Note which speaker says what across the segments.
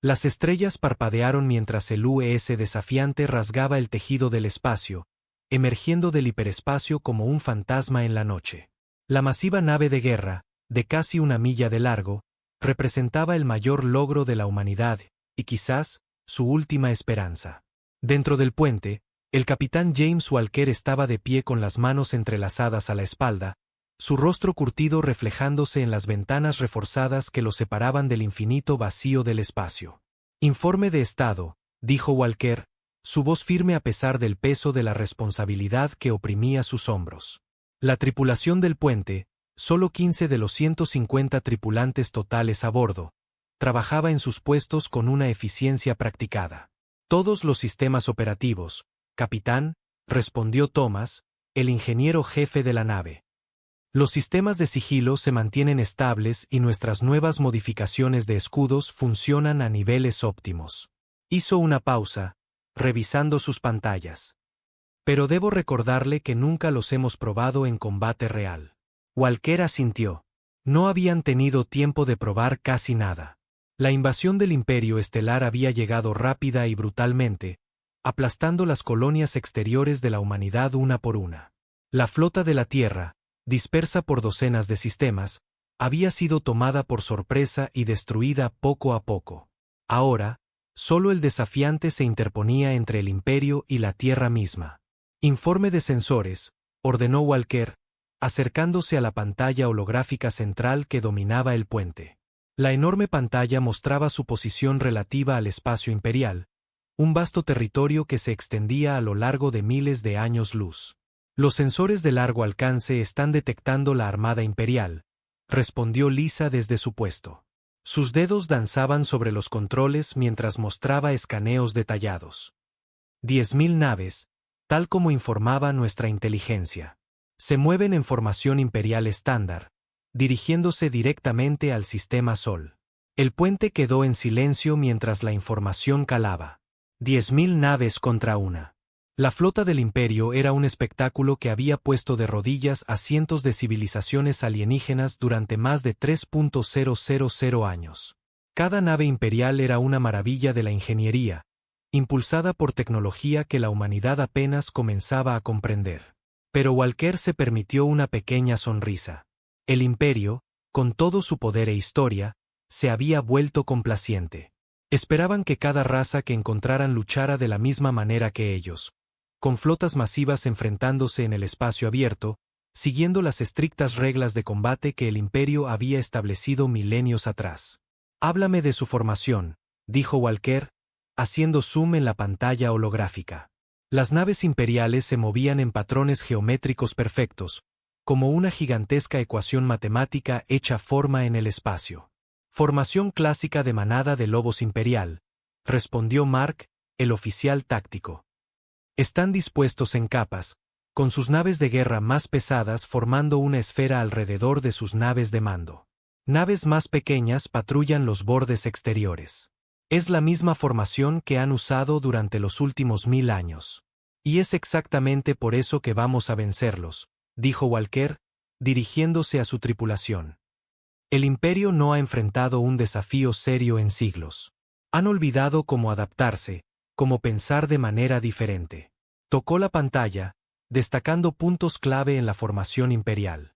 Speaker 1: Las estrellas parpadearon mientras el U.S. desafiante rasgaba el tejido del espacio, emergiendo del hiperespacio como un fantasma en la noche. La masiva nave de guerra, de casi 1 milla de largo, representaba el mayor logro de la humanidad, y quizás, su última esperanza. Dentro del puente, el capitán James Walker estaba de pie con las manos entrelazadas a la espalda, su rostro curtido reflejándose en las ventanas reforzadas que lo separaban del infinito vacío del espacio. «Informe de estado», dijo Walker, su voz firme a pesar del peso de la responsabilidad que oprimía sus hombros. La tripulación del puente, solo 15 de los 150 tripulantes totales a bordo, trabajaba en sus puestos con una eficiencia practicada. «Todos los sistemas operativos, capitán», respondió Thomas, el ingeniero jefe de la nave. «Los sistemas de sigilo se mantienen estables y nuestras nuevas modificaciones de escudos funcionan a niveles óptimos». Hizo una pausa, revisando sus pantallas. «Pero debo recordarle que nunca los hemos probado en combate real». Walker asintió. No habían tenido tiempo de probar casi nada. La invasión del Imperio Estelar había llegado rápida y brutalmente, aplastando las colonias exteriores de la humanidad una por una. La flota de la Tierra, dispersa por docenas de sistemas, había sido tomada por sorpresa y destruida poco a poco. Ahora, solo el desafiante se interponía entre el Imperio y la Tierra misma. «Informe de sensores», ordenó Walker, acercándose a la pantalla holográfica central que dominaba el puente. La enorme pantalla mostraba su posición relativa al espacio imperial, un vasto territorio que se extendía a lo largo de miles de años luz. «Los sensores de largo alcance están detectando la Armada Imperial», respondió Lisa desde su puesto. Sus dedos danzaban sobre los controles mientras mostraba escaneos detallados. 10.000 naves, tal como informaba nuestra inteligencia. Se mueven en formación imperial estándar, dirigiéndose directamente al sistema Sol. El puente quedó en silencio mientras la información calaba. 10.000 naves contra una. La flota del Imperio era un espectáculo que había puesto de rodillas a cientos de civilizaciones alienígenas durante más de 3.000 años. Cada nave imperial era una maravilla de la ingeniería, impulsada por tecnología que la humanidad apenas comenzaba a comprender. Pero Walker se permitió una pequeña sonrisa. El Imperio, con todo su poder e historia, se había vuelto complaciente. Esperaban que cada raza que encontraran luchara de la misma manera que ellos, con flotas masivas enfrentándose en el espacio abierto, siguiendo las estrictas reglas de combate que el Imperio había establecido milenios atrás. «Háblame de su formación», dijo Walker, haciendo zoom en la pantalla holográfica. Las naves imperiales se movían en patrones geométricos perfectos, como una gigantesca ecuación matemática hecha forma en el espacio. «Formación clásica de manada de lobos imperial», respondió Mark, el oficial táctico. «Están dispuestos en capas, con sus naves de guerra más pesadas formando una esfera alrededor de sus naves de mando. Naves más pequeñas patrullan los bordes exteriores. Es la misma formación que han usado durante los últimos 1000 años. Y es exactamente por eso que vamos a vencerlos», dijo Walker, dirigiéndose a su tripulación. «El Imperio no ha enfrentado un desafío serio en siglos. Han olvidado cómo adaptarse, cómo pensar de manera diferente». Tocó la pantalla, destacando puntos clave en la formación imperial.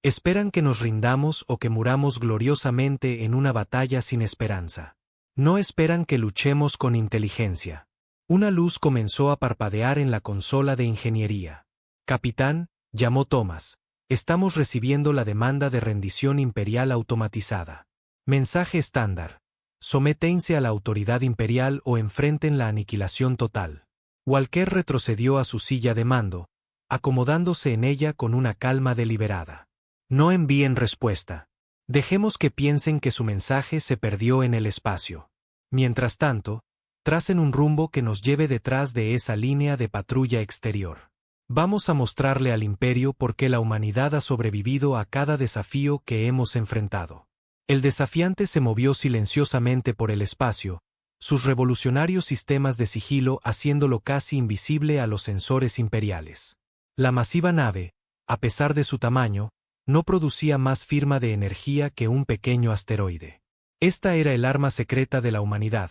Speaker 1: «Esperan que nos rindamos o que muramos gloriosamente en una batalla sin esperanza. No esperan que luchemos con inteligencia». Una luz comenzó a parpadear en la consola de ingeniería. «Capitán», llamó Thomas, «estamos recibiendo la demanda de rendición imperial automatizada. Mensaje estándar. Sométense a la autoridad imperial o enfrenten la aniquilación total». Walker retrocedió a su silla de mando, acomodándose en ella con una calma deliberada. «No envíen respuesta. Dejemos que piensen que su mensaje se perdió en el espacio. Mientras tanto, tracen un rumbo que nos lleve detrás de esa línea de patrulla exterior. Vamos a mostrarle al Imperio por qué la humanidad ha sobrevivido a cada desafío que hemos enfrentado». El desafiante se movió silenciosamente por el espacio, sus revolucionarios sistemas de sigilo haciéndolo casi invisible a los sensores imperiales. La masiva nave, a pesar de su tamaño, no producía más firma de energía que un pequeño asteroide. Esta era el arma secreta de la humanidad,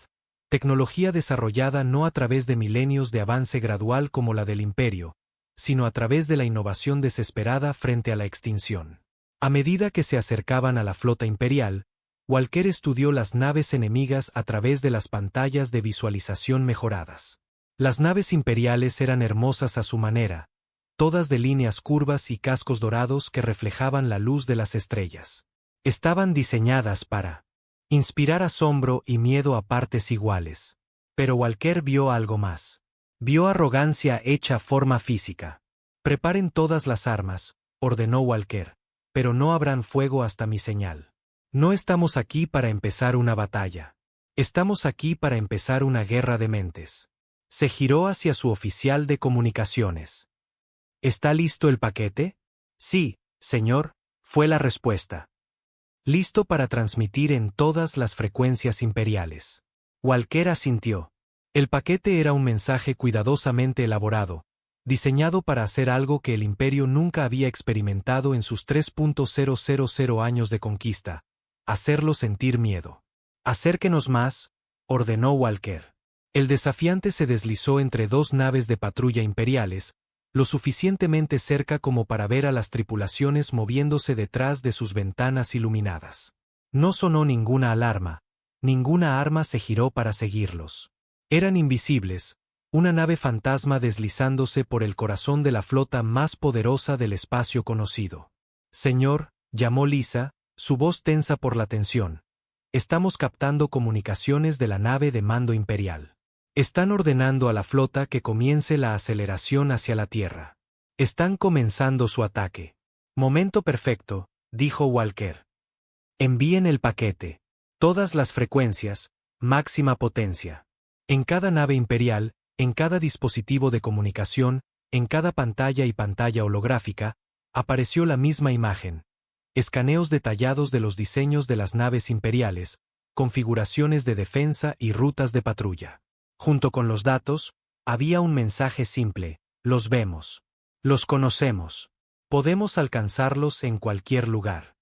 Speaker 1: tecnología desarrollada no a través de milenios de avance gradual como la del Imperio, sino a través de la innovación desesperada frente a la extinción. A medida que se acercaban a la flota imperial, Walker estudió las naves enemigas a través de las pantallas de visualización mejoradas. Las naves imperiales eran hermosas a su manera, todas de líneas curvas y cascos dorados que reflejaban la luz de las estrellas. Estaban diseñadas para inspirar asombro y miedo a partes iguales. Pero Walker vio algo más. Vio arrogancia hecha forma física. «Preparen todas las armas», ordenó Walker, «pero no habrán fuego hasta mi señal. No estamos aquí para empezar una batalla. Estamos aquí para empezar una guerra de mentes». Se giró hacia su oficial de comunicaciones. «¿Está listo el paquete?» «Sí, señor», fue la respuesta. «Listo para transmitir en todas las frecuencias imperiales». Walker asintió. El paquete era un mensaje cuidadosamente elaborado, diseñado para hacer algo que el Imperio nunca había experimentado en sus 3.000 años de conquista: hacerlo sentir miedo. «Acérquenos más», ordenó Walker. El desafiante se deslizó entre dos naves de patrulla imperiales, lo suficientemente cerca como para ver a las tripulaciones moviéndose detrás de sus ventanas iluminadas. No sonó ninguna alarma, ninguna arma se giró para seguirlos. Eran invisibles, una nave fantasma deslizándose por el corazón de la flota más poderosa del espacio conocido. «Señor», llamó Lisa, su voz tensa por la tensión, «estamos captando comunicaciones de la nave de mando imperial. Están ordenando a la flota que comience la aceleración hacia la Tierra. Están comenzando su ataque». «Momento perfecto», dijo Walker. «Envíen el paquete. Todas las frecuencias, máxima potencia». En cada nave imperial, en cada dispositivo de comunicación, en cada pantalla y pantalla holográfica, apareció la misma imagen. Escaneos detallados de los diseños de las naves imperiales, configuraciones de defensa y rutas de patrulla. Junto con los datos, había un mensaje simple: «Los vemos. Los conocemos. Podemos alcanzarlos en cualquier lugar».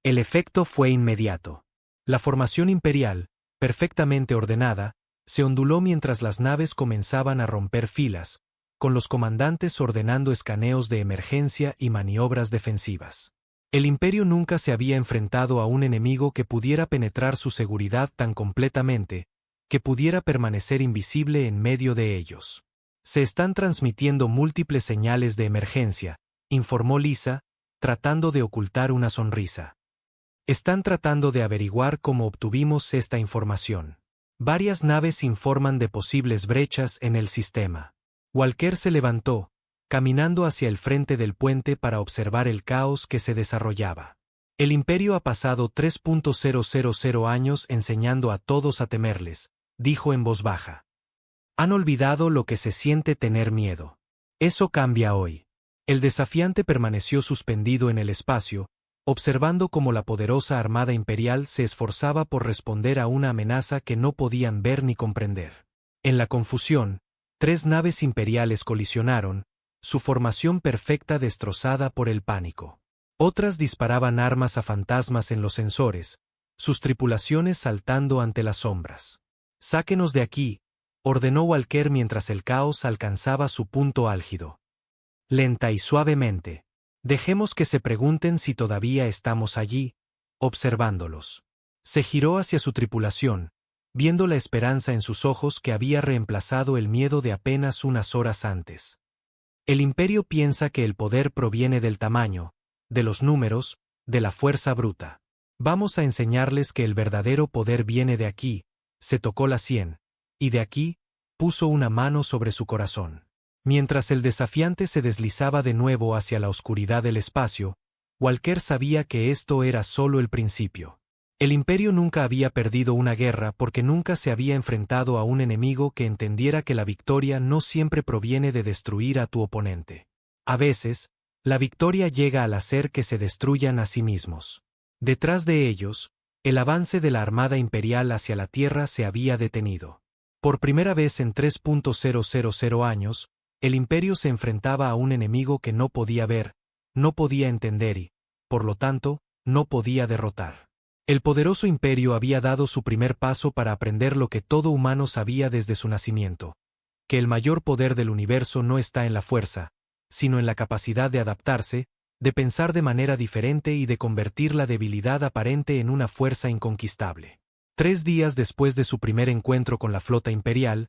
Speaker 1: El efecto fue inmediato. La formación imperial, perfectamente ordenada, se onduló mientras las naves comenzaban a romper filas, con los comandantes ordenando escaneos de emergencia y maniobras defensivas. El Imperio nunca se había enfrentado a un enemigo que pudiera penetrar su seguridad tan completamente, que pudiera permanecer invisible en medio de ellos. «Se están transmitiendo múltiples señales de emergencia», informó Lisa, tratando de ocultar una sonrisa. «Están tratando de averiguar cómo obtuvimos esta información. Varias naves informan de posibles brechas en el sistema». Walker se levantó, caminando hacia el frente del puente para observar el caos que se desarrollaba. «El Imperio ha pasado 3.000 años enseñando a todos a temerles», dijo en voz baja. «Han olvidado lo que se siente tener miedo. Eso cambia hoy». El desafiante permaneció suspendido en el espacio, observando cómo la poderosa armada imperial se esforzaba por responder a una amenaza que no podían ver ni comprender. En la confusión, 3 naves imperiales colisionaron, su formación perfecta destrozada por el pánico. Otras disparaban armas a fantasmas en los sensores, sus tripulaciones saltando ante las sombras. «Sáquenos de aquí», ordenó Walker mientras el caos alcanzaba su punto álgido. Lenta y suavemente. «Dejemos que se pregunten si todavía estamos allí, observándolos». Se giró hacia su tripulación, viendo la esperanza en sus ojos que había reemplazado el miedo de apenas unas horas antes. «El Imperio piensa que el poder proviene del tamaño, de los números, de la fuerza bruta. Vamos a enseñarles que el verdadero poder viene de aquí». Se tocó la sien, y de aquí, puso una mano sobre su corazón. Mientras el desafiante se deslizaba de nuevo hacia la oscuridad del espacio, Walker sabía que esto era solo el principio. El Imperio nunca había perdido una guerra porque nunca se había enfrentado a un enemigo que entendiera que la victoria no siempre proviene de destruir a tu oponente. A veces, la victoria llega al hacer que se destruyan a sí mismos. Detrás de ellos, el avance de la Armada Imperial hacia la Tierra se había detenido. Por primera vez en 3.000 años, el Imperio se enfrentaba a un enemigo que no podía ver, no podía entender y, por lo tanto, no podía derrotar. El poderoso imperio había dado su primer paso para aprender lo que todo humano sabía desde su nacimiento, que el mayor poder del universo no está en la fuerza, sino en la capacidad de adaptarse, de pensar de manera diferente y de convertir la debilidad aparente en una fuerza inconquistable. 3 días después de su primer encuentro con la flota imperial,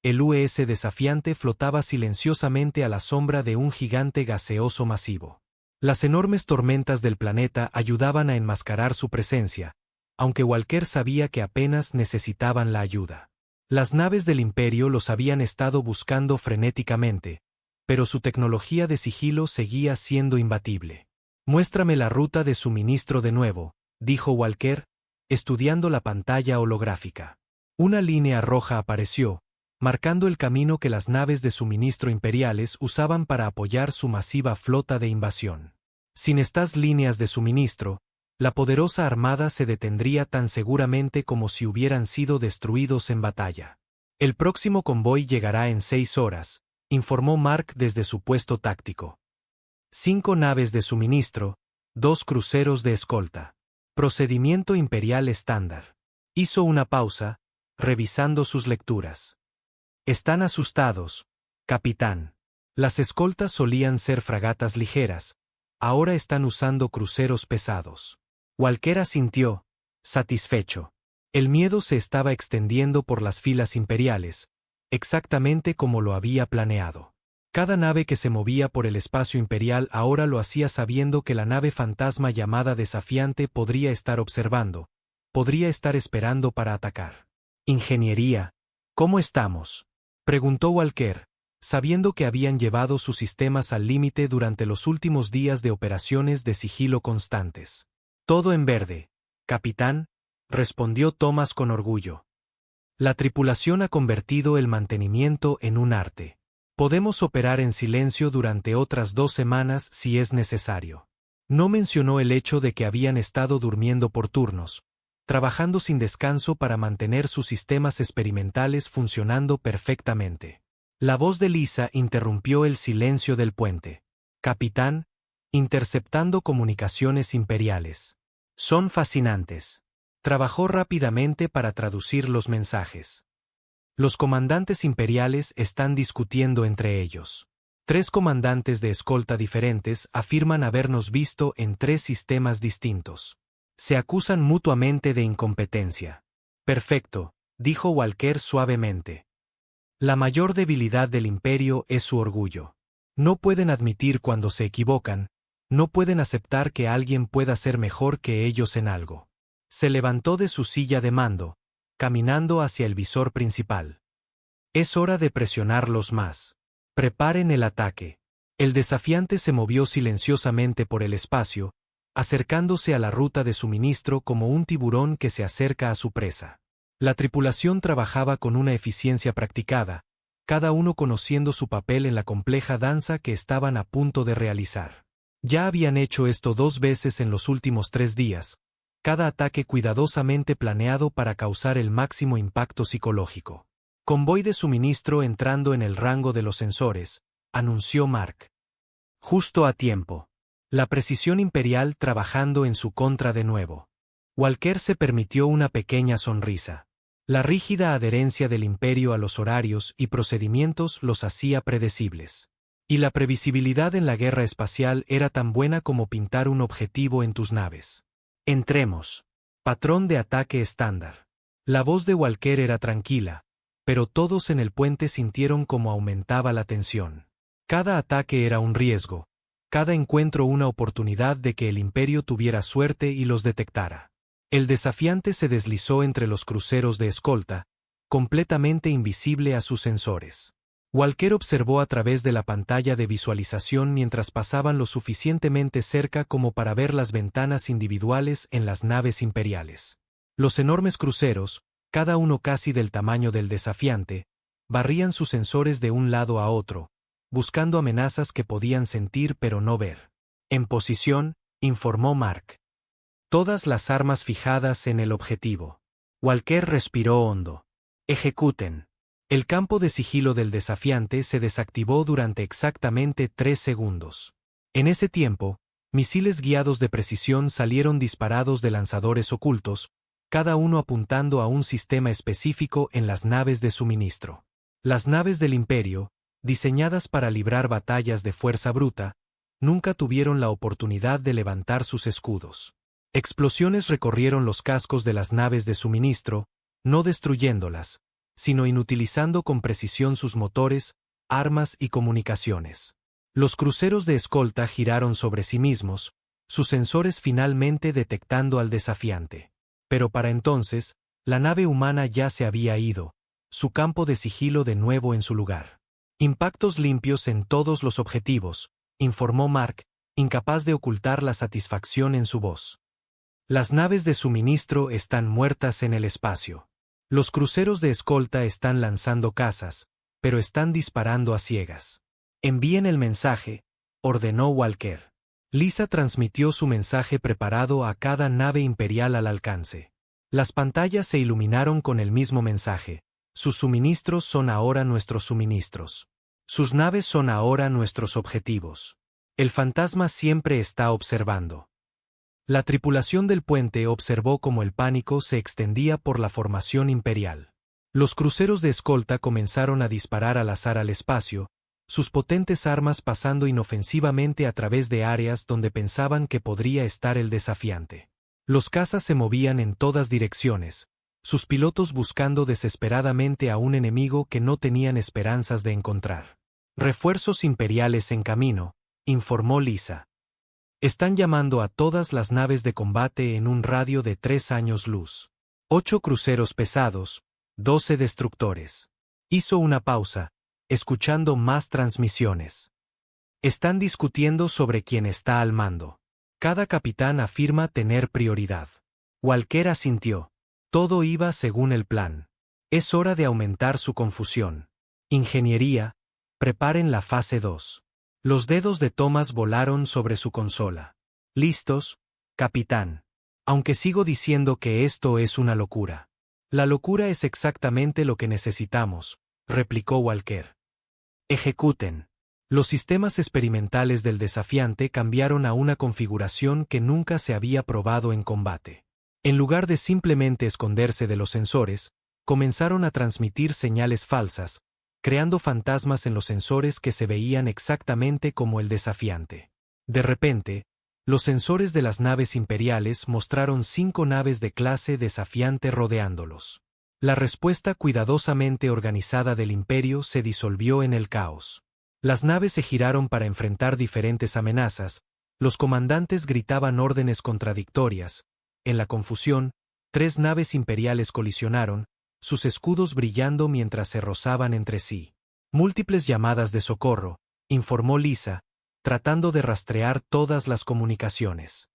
Speaker 1: el U.S. desafiante flotaba silenciosamente a la sombra de un gigante gaseoso masivo. Las enormes tormentas del planeta ayudaban a enmascarar su presencia, aunque Walker sabía que apenas necesitaban la ayuda. Las naves del Imperio los habían estado buscando frenéticamente, pero su tecnología de sigilo seguía siendo imbatible. «Muéstrame la ruta de suministro de nuevo», dijo Walker, estudiando la pantalla holográfica. Una línea roja apareció, marcando el camino que las naves de suministro imperiales usaban para apoyar su masiva flota de invasión. Sin estas líneas de suministro, la poderosa armada se detendría tan seguramente como si hubieran sido destruidos en batalla. «El próximo convoy llegará en 6 horas», informó Mark desde su puesto táctico. 5 naves de suministro, 2 cruceros de escolta. Procedimiento imperial estándar. Hizo una pausa, revisando sus lecturas. «Están asustados, capitán. Las escoltas solían ser fragatas ligeras, ahora están usando cruceros pesados». Walker asintió, satisfecho. El miedo se estaba extendiendo por las filas imperiales, exactamente como lo había planeado. Cada nave que se movía por el espacio imperial ahora lo hacía sabiendo que la nave fantasma llamada desafiante podría estar observando, podría estar esperando para atacar. «Ingeniería, ¿cómo estamos?», preguntó Walker, sabiendo que habían llevado sus sistemas al límite durante los últimos días de operaciones de sigilo constantes. «Todo en verde, capitán», respondió Thomas con orgullo. «La tripulación ha convertido el mantenimiento en un arte. Podemos operar en silencio durante otras 2 semanas si es necesario». No mencionó el hecho de que habían estado durmiendo por turnos, trabajando sin descanso para mantener sus sistemas experimentales funcionando perfectamente. La voz de Lisa interrumpió el silencio del puente. «Capitán, interceptando comunicaciones imperiales. Son fascinantes». Trabajó rápidamente para traducir los mensajes. «Los comandantes imperiales están discutiendo entre ellos. 3 comandantes de escolta diferentes afirman habernos visto en 3 sistemas distintos. Se acusan mutuamente de incompetencia». «Perfecto», dijo Walker suavemente. «La mayor debilidad del imperio es su orgullo. No pueden admitir cuando se equivocan, no pueden aceptar que alguien pueda ser mejor que ellos en algo». Se levantó de su silla de mando, caminando hacia el visor principal. «Es hora de presionarlos más. Preparen el ataque». El desafiante se movió silenciosamente por el espacio, acercándose a la ruta de suministro como un tiburón que se acerca a su presa. La tripulación trabajaba con una eficiencia practicada, cada uno conociendo su papel en la compleja danza que estaban a punto de realizar. Ya habían hecho esto 2 veces en los últimos 3 días, cada ataque cuidadosamente planeado para causar el máximo impacto psicológico. «Convoy de suministro entrando en el rango de los sensores», anunció Mark. «Justo a tiempo. La precisión imperial trabajando en su contra de nuevo». Walker se permitió una pequeña sonrisa. La rígida adherencia del imperio a los horarios y procedimientos los hacía predecibles. Y la previsibilidad en la guerra espacial era tan buena como pintar un objetivo en tus naves. «Entremos. Patrón de ataque estándar». La voz de Walker era tranquila, pero todos en el puente sintieron cómo aumentaba la tensión. Cada ataque era un riesgo, cada encuentro una oportunidad de que el imperio tuviera suerte y los detectara. El desafiante se deslizó entre los cruceros de escolta, completamente invisible a sus sensores. Walker observó a través de la pantalla de visualización mientras pasaban lo suficientemente cerca como para ver las ventanas individuales en las naves imperiales. Los enormes cruceros, cada uno casi del tamaño del desafiante, barrían sus sensores de un lado a otro, buscando amenazas que podían sentir pero no ver. «En posición», informó Mark. «Todas las armas fijadas en el objetivo». Walker respiró hondo. «Ejecuten». El campo de sigilo del desafiante se desactivó durante exactamente 3 segundos. En ese tiempo, Misiles guiados de precisión salieron disparados de lanzadores ocultos, cada uno apuntando a un sistema específico en las naves de suministro. Las naves del Imperio, diseñadas para librar batallas de fuerza bruta, nunca tuvieron la oportunidad de levantar sus escudos. Explosiones recorrieron los cascos de las naves de suministro, no destruyéndolas, sino inutilizando con precisión sus motores, armas y comunicaciones. Los cruceros de escolta giraron sobre sí mismos, sus sensores finalmente detectando al desafiante. Pero para entonces, la nave humana ya se había ido, su campo de sigilo de nuevo en su lugar. Impactos limpios en todos los objetivos, informó Mark, incapaz de ocultar la satisfacción en su voz. Las naves de suministro están muertas en el espacio. Los cruceros de escolta están lanzando cazas, pero están disparando a ciegas. Envíen el mensaje, ordenó Walker. Lisa transmitió su mensaje preparado a cada nave imperial al alcance. Las pantallas se iluminaron con el mismo mensaje. Sus suministros son ahora nuestros suministros. Sus naves son ahora nuestros objetivos. El fantasma siempre está observando. La tripulación del puente observó cómo el pánico se extendía por la formación imperial. Los cruceros de escolta comenzaron a disparar al azar al espacio, sus potentes armas pasando inofensivamente a través de áreas donde pensaban que podría estar el desafiante. Los cazas se movían en todas direcciones, sus pilotos buscando desesperadamente a un enemigo que no tenían esperanzas de encontrar. Refuerzos imperiales en camino, informó Lisa. Están llamando a todas las naves de combate en un radio de 3 años luz. 8 cruceros pesados, 12 destructores. Hizo una pausa, escuchando más transmisiones. Están discutiendo sobre quién está al mando. Cada capitán afirma tener prioridad. Walker asintió. Todo iba según el plan. Es hora de aumentar su confusión. Ingeniería, preparen la fase 2. Los dedos de Thomas volaron sobre su consola. ¿Listos, capitán? Aunque sigo diciendo que esto es una locura. La locura es exactamente lo que necesitamos, replicó Walker. Ejecuten. Los sistemas experimentales del desafiante cambiaron a una configuración que nunca se había probado en combate. En lugar de simplemente esconderse de los sensores, comenzaron a transmitir señales falsas, creando fantasmas en los sensores que se veían exactamente como el desafiante. De repente, los sensores de las naves imperiales mostraron 5 naves de clase desafiante rodeándolos. La respuesta cuidadosamente organizada del Imperio se disolvió en el caos. Las naves se giraron para enfrentar diferentes amenazas, los comandantes gritaban órdenes contradictorias. En la confusión, 3 naves imperiales colisionaron, sus escudos brillando mientras se rozaban entre sí. Múltiples llamadas de socorro, informó Lisa, tratando de rastrear todas las comunicaciones.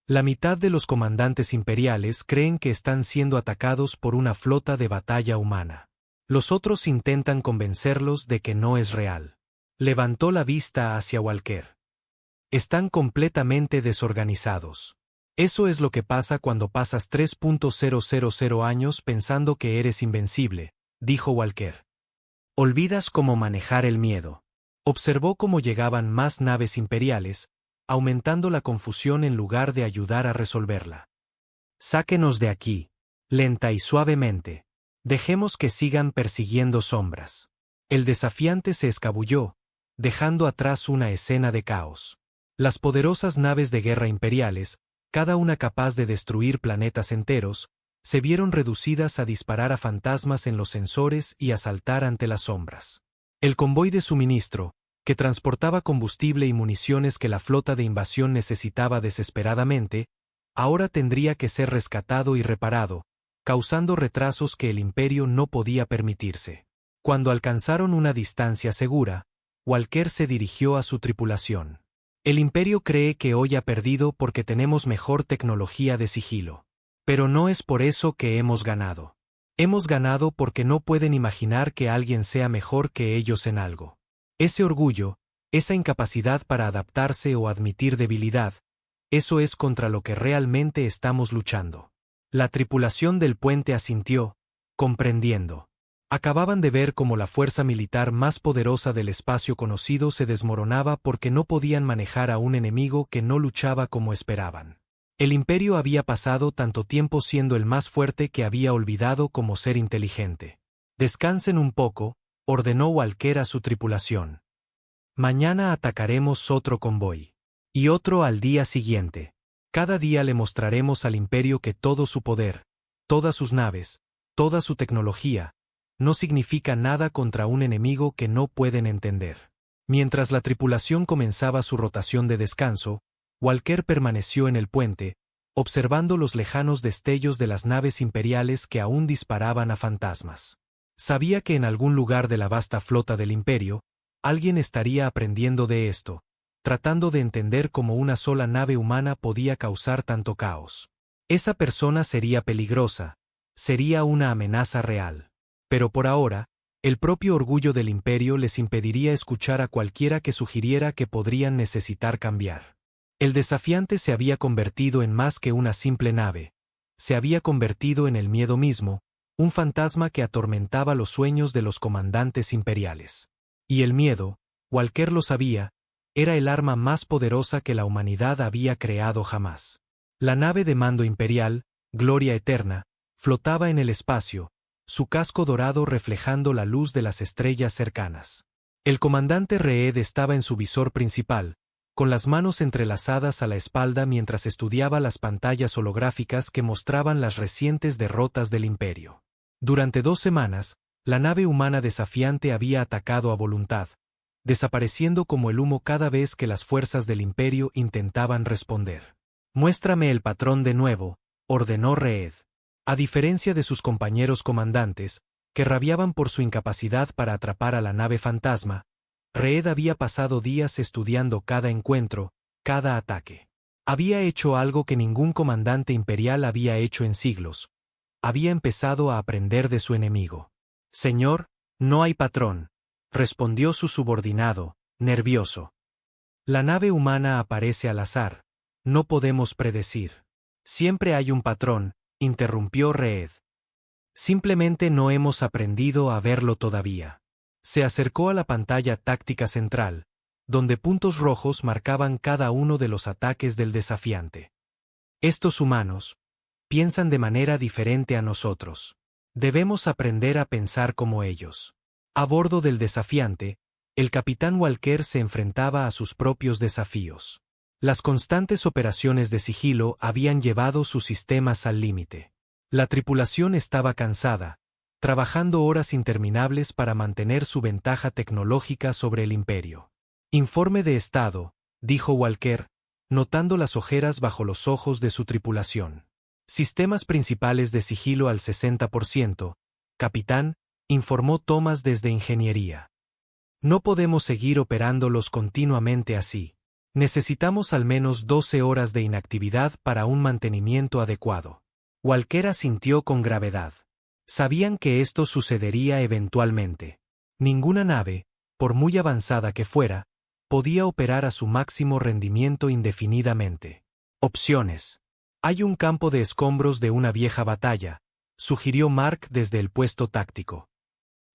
Speaker 1: La mitad de los comandantes imperiales creen que están siendo atacados por una flota de batalla humana. Los otros intentan convencerlos de que no es real. Levantó la vista hacia Walker. Están completamente desorganizados. Eso es lo que pasa cuando pasas 3.000 años pensando que eres invencible, dijo Walker. Olvidas cómo manejar el miedo. Observó cómo llegaban más naves imperiales, aumentando la confusión en lugar de ayudar a resolverla. Sáquenos de aquí, lenta y suavemente. Dejemos que sigan persiguiendo sombras. El desafiante se escabulló, dejando atrás una escena de caos. Las poderosas naves de guerra imperiales, cada una capaz de destruir planetas enteros, se vieron reducidas a disparar a fantasmas en los sensores y a saltar ante las sombras. El convoy de suministro, que transportaba combustible y municiones que la flota de invasión necesitaba desesperadamente, ahora tendría que ser rescatado y reparado, causando retrasos que el Imperio no podía permitirse. Cuando alcanzaron una distancia segura, Walker se dirigió a su tripulación. El Imperio cree que hoy ha perdido porque tenemos mejor tecnología de sigilo. Pero no es por eso que hemos ganado. Hemos ganado porque no pueden imaginar que alguien sea mejor que ellos en algo. Ese orgullo, esa incapacidad para adaptarse o admitir debilidad, eso es contra lo que realmente estamos luchando. La tripulación del puente asintió, comprendiendo. Acababan de ver cómo la fuerza militar más poderosa del espacio conocido se desmoronaba porque no podían manejar a un enemigo que no luchaba como esperaban. El Imperio había pasado tanto tiempo siendo el más fuerte que había olvidado cómo ser inteligente. Descansen un poco, ordenó Walker a su tripulación. Mañana atacaremos otro convoy. Y otro al día siguiente. Cada día le mostraremos al Imperio que todo su poder, todas sus naves, toda su tecnología, no significa nada contra un enemigo que no pueden entender. Mientras la tripulación comenzaba su rotación de descanso, Walker permaneció en el puente, observando los lejanos destellos de las naves imperiales que aún disparaban a fantasmas. Sabía que en algún lugar de la vasta flota del Imperio, alguien estaría aprendiendo de esto, tratando de entender cómo una sola nave humana podía causar tanto caos. Esa persona sería peligrosa, sería una amenaza real. Pero por ahora, el propio orgullo del Imperio les impediría escuchar a cualquiera que sugiriera que podrían necesitar cambiar. El desafiante se había convertido en más que una simple nave. Se había convertido en el miedo mismo, un fantasma que atormentaba los sueños de los comandantes imperiales. Y el miedo, Walker lo sabía, era el arma más poderosa que la humanidad había creado jamás. La nave de mando imperial, Gloria Eterna, flotaba en el espacio, su casco dorado reflejando la luz de las estrellas cercanas. El comandante Reed estaba en su visor principal, con las manos entrelazadas a la espalda mientras estudiaba las pantallas holográficas que mostraban las recientes derrotas del Imperio. Durante 2 semanas, la nave humana desafiante había atacado a voluntad, desapareciendo como el humo cada vez que las fuerzas del Imperio intentaban responder. «Muéstrame el patrón de nuevo», ordenó Reed. A diferencia de sus compañeros comandantes, que rabiaban por su incapacidad para atrapar a la nave fantasma, Reed había pasado días estudiando cada encuentro, cada ataque. Había hecho algo que ningún comandante imperial había hecho en siglos. Había empezado a aprender de su enemigo. «Señor, no hay patrón», respondió su subordinado, nervioso. «La nave humana aparece al azar. No podemos predecir. Siempre hay un patrón», interrumpió Reed. «Simplemente no hemos aprendido a verlo todavía». Se acercó a la pantalla táctica central, donde puntos rojos marcaban cada uno de los ataques del desafiante. «Estos humanos piensan de manera diferente a nosotros. Debemos aprender a pensar como ellos». A bordo del desafiante, el capitán Walker se enfrentaba a sus propios desafíos. Las constantes operaciones de sigilo habían llevado sus sistemas al límite. La tripulación estaba cansada, trabajando horas interminables para mantener su ventaja tecnológica sobre el Imperio. «Informe de estado», dijo Walker, notando las ojeras bajo los ojos de su tripulación. «Sistemas principales de sigilo al 60%, capitán», informó Thomas desde ingeniería. «No podemos seguir operándolos continuamente así. Necesitamos al menos 12 horas de inactividad para un mantenimiento adecuado». Walker asintió con gravedad. Sabían que esto sucedería eventualmente. Ninguna nave, por muy avanzada que fuera, podía operar a su máximo rendimiento indefinidamente. «Opciones. Hay un campo de escombros de una vieja batalla», sugirió Mark desde el puesto táctico.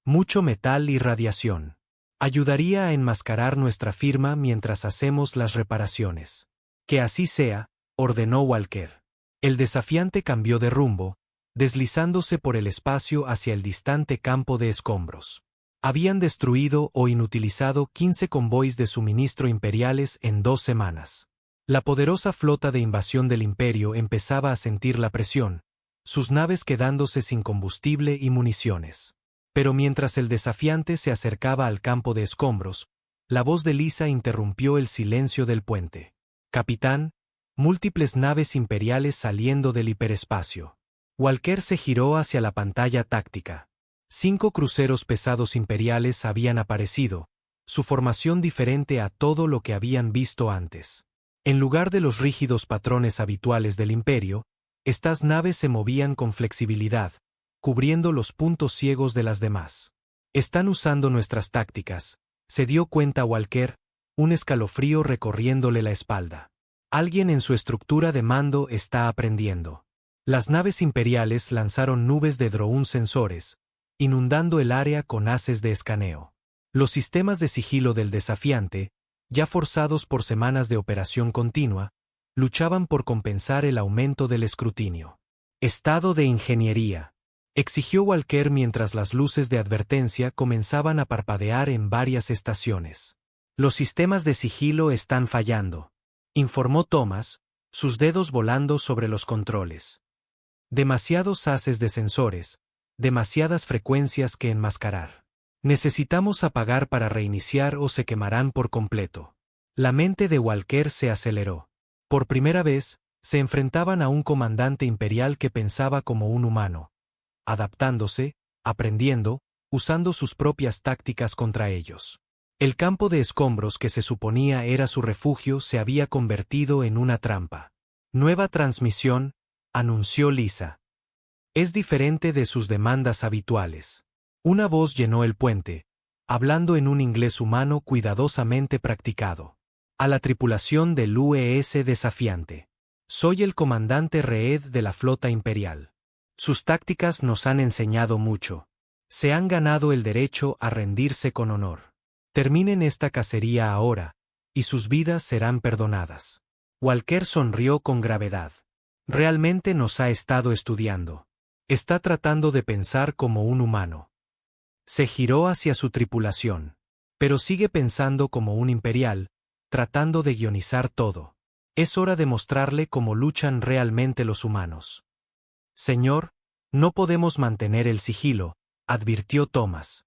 Speaker 1: «Mucho metal y radiación. Ayudaría a enmascarar nuestra firma mientras hacemos las reparaciones». «Que así sea», ordenó Walker. El desafiante cambió de rumbo, deslizándose por el espacio hacia el distante campo de escombros. Habían destruido o inutilizado 15 convoys de suministro imperiales en 2 semanas. La poderosa flota de invasión del Imperio empezaba a sentir la presión, sus naves quedándose sin combustible y municiones. Pero mientras el desafiante se acercaba al campo de escombros, la voz de Lisa interrumpió el silencio del puente. «Capitán, múltiples naves imperiales saliendo del hiperespacio». Walker se giró hacia la pantalla táctica. 5 cruceros pesados imperiales habían aparecido, su formación diferente a todo lo que habían visto antes. En lugar de los rígidos patrones habituales del Imperio, estas naves se movían con flexibilidad, cubriendo los puntos ciegos de las demás. «Están usando nuestras tácticas», se dio cuenta Walker, un escalofrío recorriéndole la espalda. «Alguien en su estructura de mando está aprendiendo». Las naves imperiales lanzaron nubes de drone sensores, inundando el área con haces de escaneo. Los sistemas de sigilo del desafiante, ya forzados por semanas de operación continua, luchaban por compensar el aumento del escrutinio. Estado de ingeniería, exigió Walker mientras las luces de advertencia comenzaban a parpadear en varias estaciones. Los sistemas de sigilo están fallando, informó Thomas, sus dedos volando sobre los controles. Demasiados haces de sensores, demasiadas frecuencias que enmascarar. Necesitamos apagar para reiniciar o se quemarán por completo. La mente de Walker se aceleró. Por primera vez, se enfrentaban a un comandante imperial que pensaba como un humano, adaptándose, aprendiendo, usando sus propias tácticas contra ellos. El campo de escombros que se suponía era su refugio se había convertido en una trampa. Nueva transmisión, anunció Lisa. Es diferente de sus demandas habituales. Una voz llenó el puente, hablando en un inglés humano cuidadosamente practicado. A la tripulación del UES desafiante. Soy el comandante Reed de la flota imperial. Sus tácticas nos han enseñado mucho. Se han ganado el derecho a rendirse con honor. Terminen esta cacería ahora, y sus vidas serán perdonadas. Walker sonrió con gravedad. Realmente nos ha estado estudiando. Está tratando de pensar como un humano. Se giró hacia su tripulación. Pero sigue pensando como un imperial, tratando de guionizar todo. Es hora de mostrarle cómo luchan realmente los humanos. Señor, no podemos mantener el sigilo, advirtió Thomas.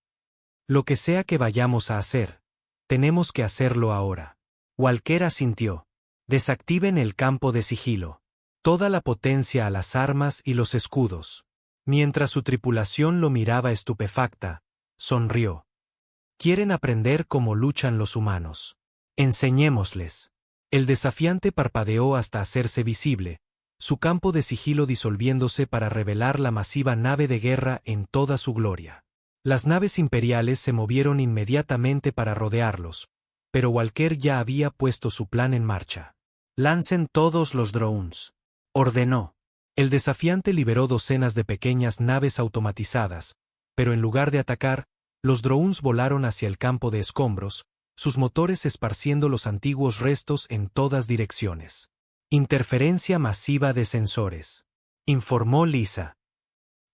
Speaker 1: Lo que sea que vayamos a hacer, tenemos que hacerlo ahora. Walker asintió. Desactiven el campo de sigilo. Toda la potencia a las armas y los escudos. Mientras su tripulación lo miraba estupefacta, sonrió. Quieren aprender cómo luchan los humanos. Enseñémosles. El desafiante parpadeó hasta hacerse visible, su campo de sigilo disolviéndose para revelar la masiva nave de guerra en toda su gloria. Las naves imperiales se movieron inmediatamente para rodearlos, pero Walker ya había puesto su plan en marcha. Lancen todos los drones, ordenó. El desafiante liberó docenas de pequeñas naves automatizadas, pero en lugar de atacar, los drones volaron hacia el campo de escombros, sus motores esparciendo los antiguos restos en todas direcciones. Interferencia masiva de sensores, informó Lisa.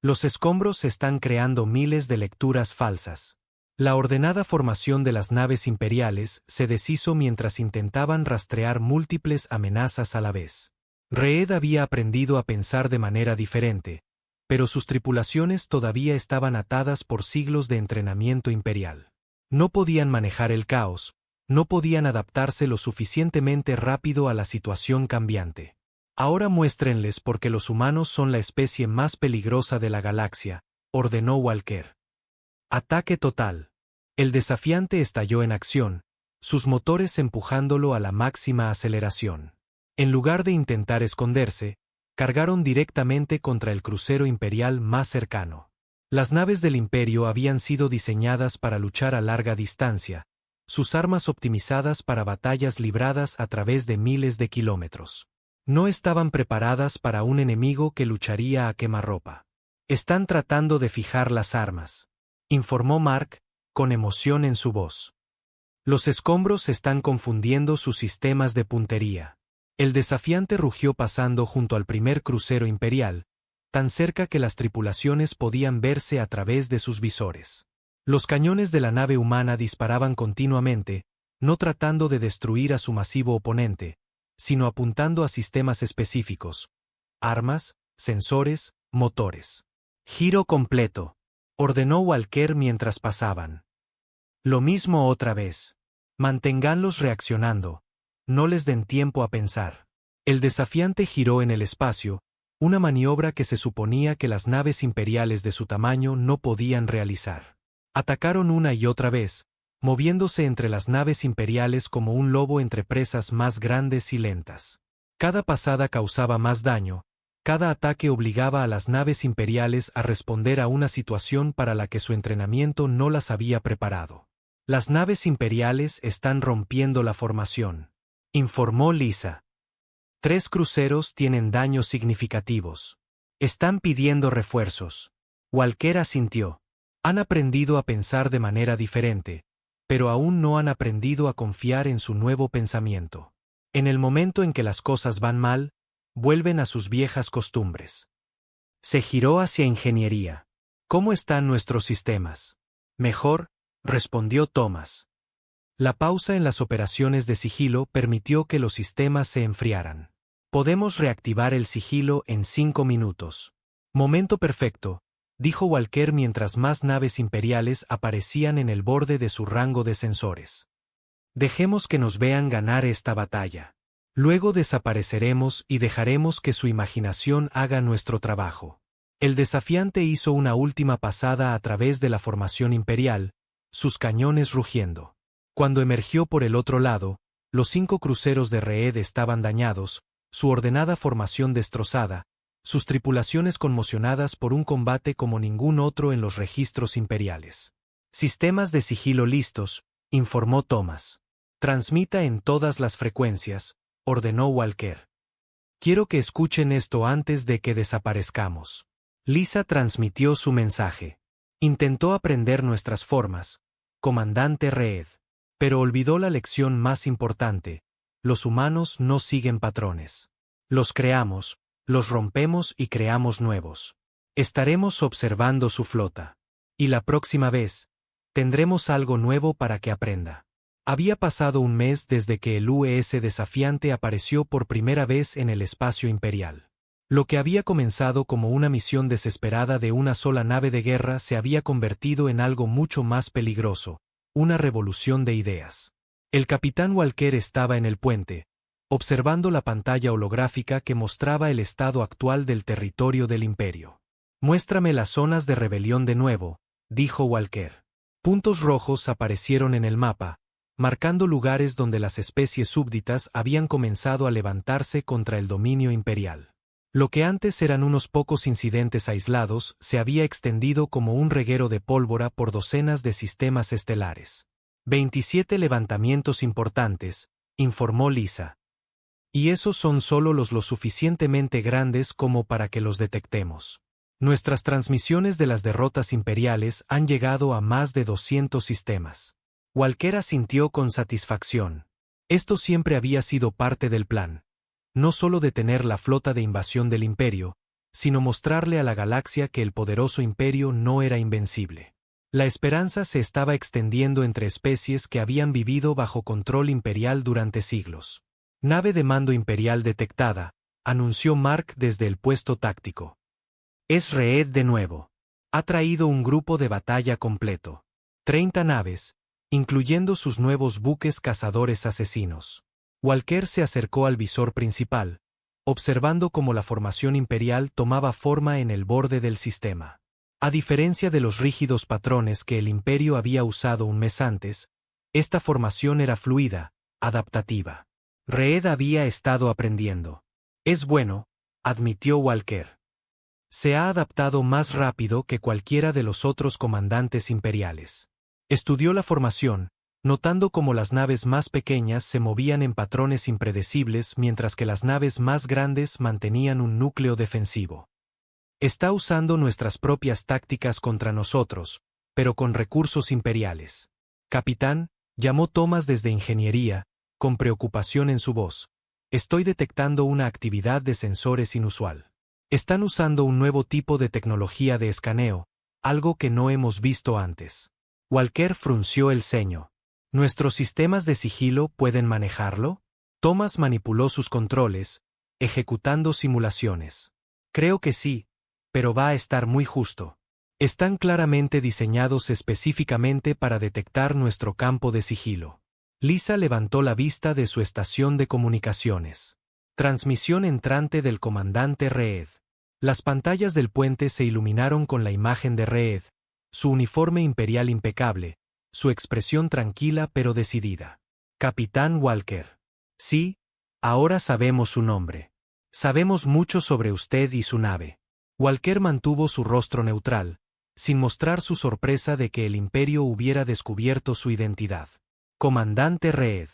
Speaker 1: Los escombros están creando miles de lecturas falsas. La ordenada formación de las naves imperiales se deshizo mientras intentaban rastrear múltiples amenazas a la vez. Reed había aprendido a pensar de manera diferente, pero sus tripulaciones todavía estaban atadas por siglos de entrenamiento imperial. No podían manejar el caos, no podían adaptarse lo suficientemente rápido a la situación cambiante. Ahora muéstrenles por qué los humanos son la especie más peligrosa de la galaxia, ordenó Walker. Ataque total. El desafiante estalló en acción, sus motores empujándolo a la máxima aceleración. En lugar de intentar esconderse, cargaron directamente contra el crucero imperial más cercano. Las naves del Imperio habían sido diseñadas para luchar a larga distancia, sus armas optimizadas para batallas libradas a través de miles de kilómetros. No estaban preparadas para un enemigo que lucharía a quemarropa. Están tratando de fijar las armas, informó Mark, con emoción en su voz. Los escombros están confundiendo sus sistemas de puntería. El desafiante rugió pasando junto al primer crucero imperial, tan cerca que las tripulaciones podían verse a través de sus visores. Los cañones de la nave humana disparaban continuamente, no tratando de destruir a su masivo oponente, sino apuntando a sistemas específicos: armas, sensores, motores. Giro completo, ordenó Walker mientras pasaban. Lo mismo otra vez. Manténganlos reaccionando. No les den tiempo a pensar. El desafiante giró en el espacio, una maniobra que se suponía que las naves imperiales de su tamaño no podían realizar. Atacaron una y otra vez, moviéndose entre las naves imperiales como un lobo entre presas más grandes y lentas. Cada pasada causaba más daño, cada ataque obligaba a las naves imperiales a responder a una situación para la que su entrenamiento no las había preparado. Las naves imperiales están rompiendo la formación, informó Lisa. 3 cruceros tienen daños significativos. Están pidiendo refuerzos. Walker asintió. Han aprendido a pensar de manera diferente, pero aún no han aprendido a confiar en su nuevo pensamiento. En el momento en que las cosas van mal, vuelven a sus viejas costumbres. Se giró hacia ingeniería. ¿Cómo están nuestros sistemas? Mejor, respondió Thomas. La pausa en las operaciones de sigilo permitió que los sistemas se enfriaran. Podemos reactivar el sigilo en 5 minutos. Momento perfecto, dijo Walker mientras más naves imperiales aparecían en el borde de su rango de sensores. Dejemos que nos vean ganar esta batalla. Luego desapareceremos y dejaremos que su imaginación haga nuestro trabajo. El desafiante hizo una última pasada a través de la formación imperial, sus cañones rugiendo. Cuando emergió por el otro lado, los 5 cruceros de Reed estaban dañados, su ordenada formación destrozada, sus tripulaciones conmocionadas por un combate como ningún otro en los registros imperiales. Sistemas de sigilo listos, informó Thomas. Transmita en todas las frecuencias, ordenó Walker. Quiero que escuchen esto antes de que desaparezcamos. Lisa transmitió su mensaje. Intentó aprender nuestras formas, comandante Reed, pero olvidó la lección más importante: los humanos no siguen patrones. Los creamos, los rompemos y creamos nuevos. Estaremos observando su flota. Y la próxima vez, tendremos algo nuevo para que aprenda. Había pasado un mes desde que el UES desafiante apareció por primera vez en el espacio imperial. Lo que había comenzado como una misión desesperada de una sola nave de guerra se había convertido en algo mucho más peligroso, una revolución de ideas. El capitán Walker estaba en el puente, observando la pantalla holográfica que mostraba el estado actual del territorio del imperio. Muéstrame las zonas de rebelión de nuevo, dijo Walker. Puntos rojos aparecieron en el mapa, marcando lugares donde las especies súbditas habían comenzado a levantarse contra el dominio imperial. Lo que antes eran unos pocos incidentes aislados se había extendido como un reguero de pólvora por docenas de sistemas estelares. 27 levantamientos importantes, informó Lisa. Y esos son solo los lo suficientemente grandes como para que los detectemos. Nuestras transmisiones de las derrotas imperiales han llegado a más de 200 sistemas. Walker asintió con satisfacción. Esto siempre había sido parte del plan. No solo detener la flota de invasión del imperio, sino mostrarle a la galaxia que el poderoso imperio no era invencible. La esperanza se estaba extendiendo entre especies que habían vivido bajo control imperial durante siglos. Nave de mando imperial detectada, anunció Mark desde el puesto táctico. Es Reed de nuevo. Ha traído un grupo de batalla completo. 30 naves, incluyendo sus nuevos buques cazadores asesinos. Walker se acercó al visor principal, observando cómo la formación imperial tomaba forma en el borde del sistema. A diferencia de los rígidos patrones que el imperio había usado un mes antes, esta formación era fluida, adaptativa. Reed había estado aprendiendo. Es bueno, admitió Walker. Se ha adaptado más rápido que cualquiera de los otros comandantes imperiales. Estudió la formación, notando cómo las naves más pequeñas se movían en patrones impredecibles mientras que las naves más grandes mantenían un núcleo defensivo. Está usando nuestras propias tácticas contra nosotros, pero con recursos imperiales. Capitán, llamó Thomas desde ingeniería, con preocupación en su voz. Estoy detectando una actividad de sensores inusual. Están usando un nuevo tipo de tecnología de escaneo, algo que no hemos visto antes. Walker frunció el ceño. ¿Nuestros sistemas de sigilo pueden manejarlo? Thomas manipuló sus controles, ejecutando simulaciones. Creo que sí, pero va a estar muy justo. Están claramente diseñados específicamente para detectar nuestro campo de sigilo. Lisa levantó la vista de su estación de comunicaciones. Transmisión entrante del comandante Reed. Las pantallas del puente se iluminaron con la imagen de Reed, su uniforme imperial impecable, su expresión tranquila pero decidida. Capitán Walker. Sí, ahora sabemos su nombre. Sabemos mucho sobre usted y su nave. Walker mantuvo su rostro neutral, sin mostrar su sorpresa de que el imperio hubiera descubierto su identidad. Comandante Reed.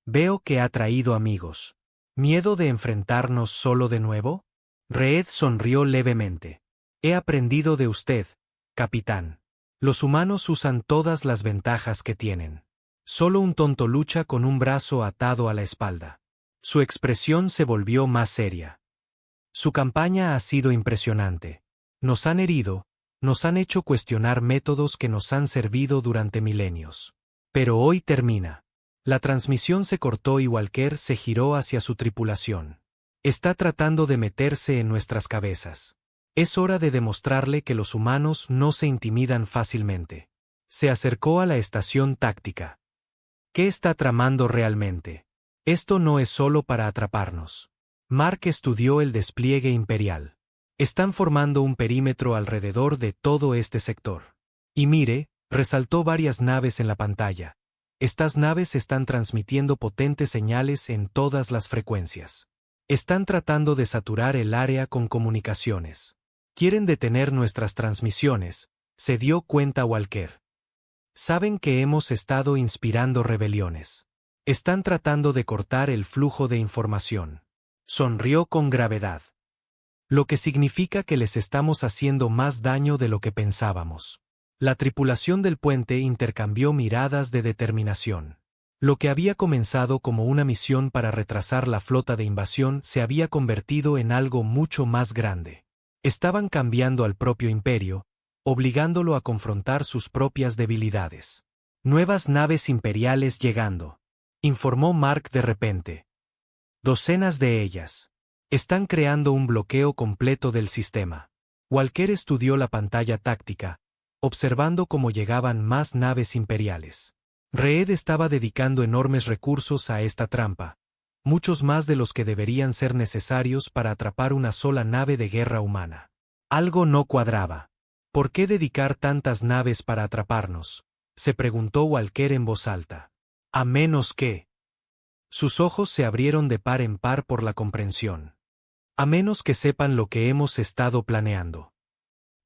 Speaker 1: Veo que ha traído amigos. ¿Miedo de enfrentarnos solo de nuevo? Reed sonrió levemente. He aprendido de usted, capitán. Los humanos usan todas las ventajas que tienen. Solo un tonto lucha con un brazo atado a la espalda. Su expresión se volvió más seria. Su campaña ha sido impresionante. Nos han herido, nos han hecho cuestionar métodos que nos han servido durante milenios. Pero hoy termina. La transmisión se cortó y Walker se giró hacia su tripulación. Está tratando de meterse en nuestras cabezas. Es hora de demostrarle que los humanos no se intimidan fácilmente. Se acercó a la estación táctica. ¿Qué está tramando realmente? Esto no es solo para atraparnos. Mark estudió el despliegue imperial. Están formando un perímetro alrededor de todo este sector. Y mire, resaltó varias naves en la pantalla. Estas naves están transmitiendo potentes señales en todas las frecuencias. Están tratando de saturar el área con comunicaciones. Quieren detener nuestras transmisiones, se dio cuenta Walker. Saben que hemos estado inspirando rebeliones. Están tratando de cortar el flujo de información. Sonrió con gravedad. Lo que significa que les estamos haciendo más daño de lo que pensábamos. La tripulación del puente intercambió miradas de determinación. Lo que había comenzado como una misión para retrasar la flota de invasión se había convertido en algo mucho más grande. Estaban cambiando al propio imperio, obligándolo a confrontar sus propias debilidades. Nuevas naves imperiales llegando, informó Mark de repente. Docenas de ellas. Están creando un bloqueo completo del sistema. Walker estudió la pantalla táctica, observando cómo llegaban más naves imperiales. Reed estaba dedicando enormes recursos a esta trampa, muchos más de los que deberían ser necesarios para atrapar una sola nave de guerra humana. Algo no cuadraba. ¿Por qué dedicar tantas naves para atraparnos?, se preguntó Walker en voz alta. A menos que... Sus ojos se abrieron de par en par por la comprensión. A menos que sepan lo que hemos estado planeando.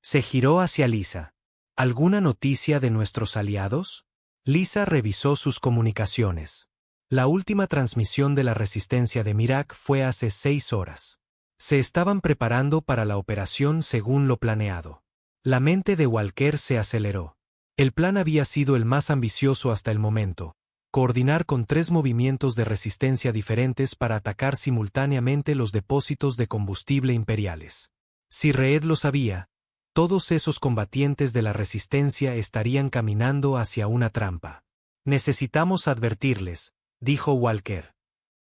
Speaker 1: Se giró hacia Lisa. ¿Alguna noticia de nuestros aliados? Lisa revisó sus comunicaciones. La última transmisión de la resistencia de Mirak fue hace 6 horas. Se estaban preparando para la operación según lo planeado. La mente de Walker se aceleró. El plan había sido el más ambicioso hasta el momento: coordinar con 3 movimientos de resistencia diferentes para atacar simultáneamente los depósitos de combustible imperiales. Si Reed lo sabía, todos esos combatientes de la resistencia estarían caminando hacia una trampa. Necesitamos advertirles, dijo Walker.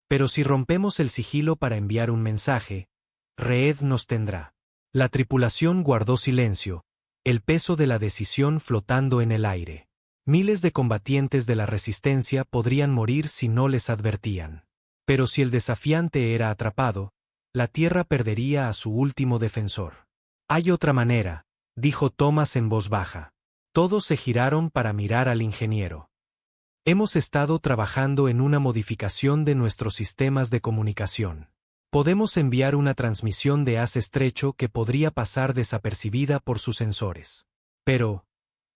Speaker 1: Pero si rompemos el sigilo para enviar un mensaje, Reed nos tendrá. La tripulación guardó silencio, el peso de la decisión flotando en el aire. Miles de combatientes de la resistencia podrían morir si no les advertían. Pero si el desafiante era atrapado, la Tierra perdería a su último defensor. Hay otra manera, dijo Thomas en voz baja. Todos se giraron para mirar al ingeniero. Hemos estado trabajando en una modificación de nuestros sistemas de comunicación. Podemos enviar una transmisión de haz estrecho que podría pasar desapercibida por sus sensores. Pero,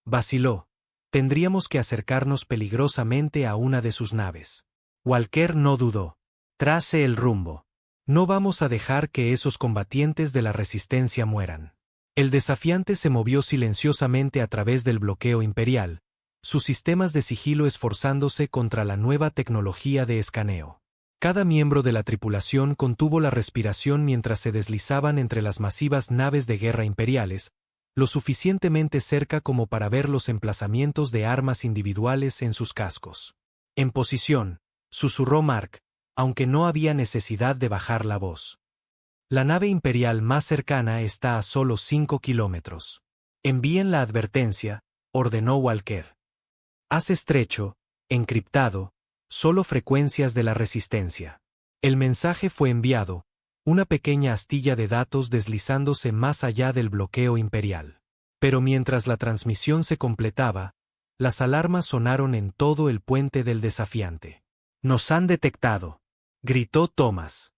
Speaker 1: vaciló, tendríamos que acercarnos peligrosamente a una de sus naves. Walker no dudó. Trace el rumbo. No vamos a dejar que esos combatientes de la resistencia mueran. El desafiante se movió silenciosamente a través del bloqueo imperial, sus sistemas de sigilo esforzándose contra la nueva tecnología de escaneo. Cada miembro de la tripulación contuvo la respiración mientras se deslizaban entre las masivas naves de guerra imperiales, lo suficientemente cerca como para ver los emplazamientos de armas individuales en sus cascos. En posición, susurró Mark, aunque no había necesidad de bajar la voz. La nave imperial más cercana está a solo 5 kilómetros. Envíen la advertencia, ordenó Walker. Haz estrecho, encriptado, solo frecuencias de la resistencia. El mensaje fue enviado, una pequeña astilla de datos deslizándose más allá del bloqueo imperial. Pero mientras la transmisión se completaba, las alarmas sonaron en todo el puente del desafiante. Nos han detectado, gritó Thomas.